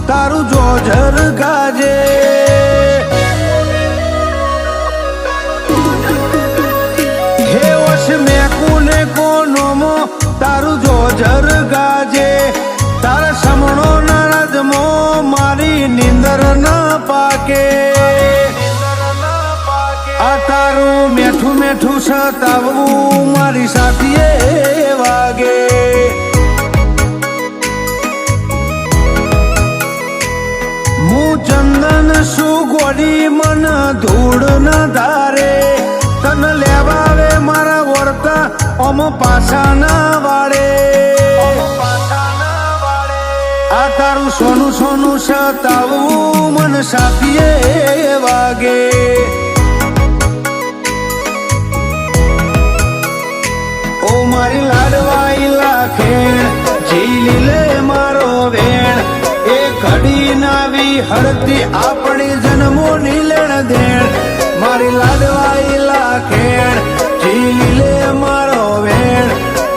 તારું જોજર ગાજે હે વશ મેકુને કોનોમો તારું જોજર ગાજે તારા સમણો નારાજમો મારી નીંદર ન પાકે આ તારું મેઠું મેઠું સતાવવું મારી સાથીએ વાગે હું ચંદન શું ગોડી મન ધૂળ ન ધારે તન લેવાવે મારા વર્તા ઓમ પાછા ના વાળે આ તારું સોનું સોનું સતાવવું મન સાથીએ વાગે ઓ મારી લાડવાઈ લાખેણ ઝીલી લે મારો વેણ એ ઘડી નાવી હળતી આપણી જન્મોની લેણ દેણ મારી લાડવાઈ લાખેણ ઝીલી લે મારો વેણ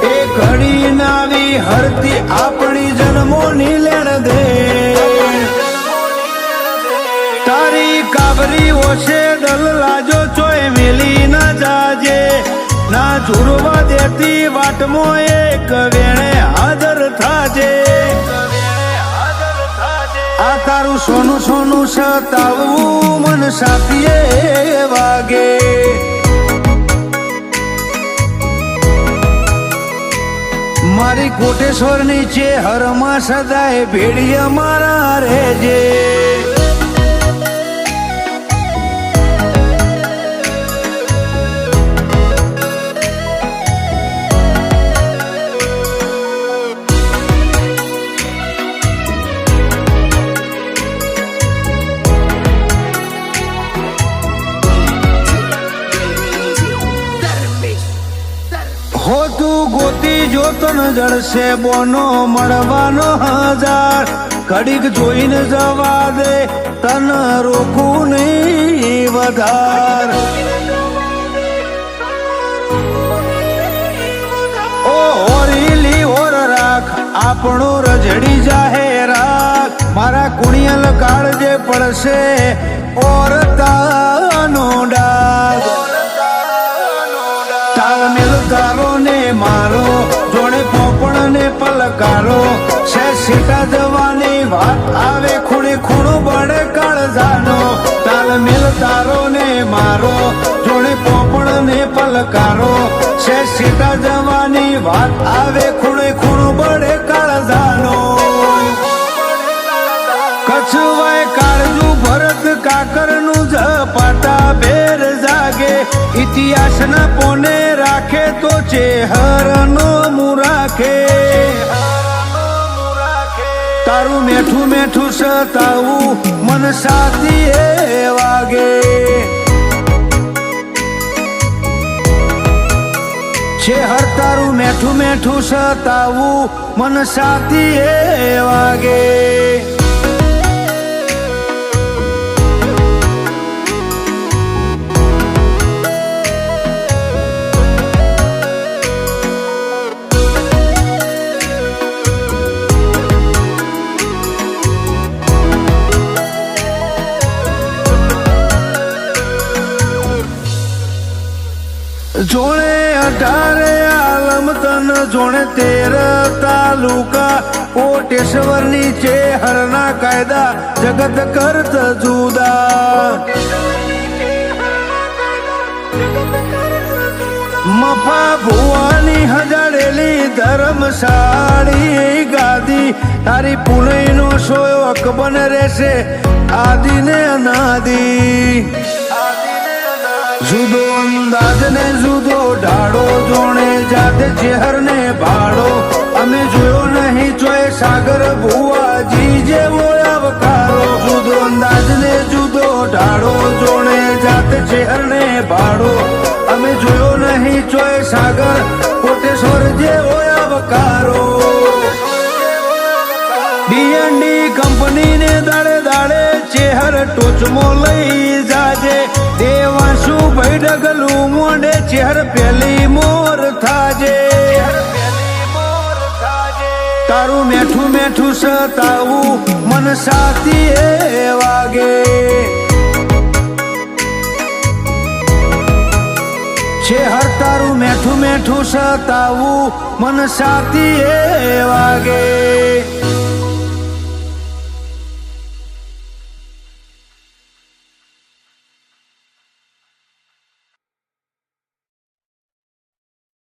એ ઘડી નાવી હળતી આપણી જન્મોની લેણ દેણ તારી કાબરી ઓછે દલ લાજો ચોય મેલી ના જાજે ના ઝુરવા દેતી વાટમો એક વેણે હાજર થાજે આ તારું સોનું સોનું સતાવવું મન સાથીએ વાગે મારી કોટેશ્વર નીચે હરમાં સદાય ભેડિયા મારા રહેજે હો તું ગોતી જો તન જળશે બોનો મળવાનો હજાર ઘડીક જોઈને જવા દે તન રોકું નહીં વધાર ઓ હોરીલી ઓર રાખ આપણું રજડી જાહે રાખ મારા કુણિયલ કાળજે પડશે ઓર તાનો ડાગ તાલમેલ તારો ને મારો જોડે પોપણ ને પલકારો છે સીટા જવાની વાત આવે ખૂણે ખૂણો બળે કાળજાનો તાલમેલ તારો ને મારો જોડે પોપણ ને પલકારો છે સીટા જવાની વાત આવે ખૂણે ખૂણો બળે કાળજાનો કચ્છવાય કાળજુ ભરત કાકરનું ઝપાટા ભેર જાગે ઇતિહાસના પોને રાખે તો ચેહરનો મુરાખે તારું મેઠું મેઠું સતાવું મન સાથીએ વાગે ચેહર તારું મેઠું મેઠું સતાવું મન સાથીએ વાગે જોણે 18 આલમ તન જોણે 13 તાલુકા કોટેશ્વર નીચે હરના કાયદા જગત કરત જુદા મફા ભુવાની હજાડેલી ધર્મશાળી ગાદી તારી પુનઈનો શોક બન રહેશે આદિ ને અનાદી જુદો અંદાજ ને જુદો ઢાળો જોણે જાતે ચેહર ને ભાડો અમે જોયો નહીં ચોય સાગર ભુવાજી જેવો આવકારો જુદો અંદાજ ને જુદો ઢાળો જોણે જાતે ચેહર ને ભાડો અમે જોયો નહીં ચોય સાગર કોટેશ્વર જેવો આવકારો ડીએનડી કંપની ને દાડે દાડે ચેહર ટોચમો લઈ જાજે દેવાંશુ ભાઈ ડગલું મોઢે ચેહર પેલી મોર થાજે તારું મેઠું મેઠું સતાવું મન સાથી એ વાગે છે હર તારું મેઠું મેઠું સતાવું મન સાથી એ વાગે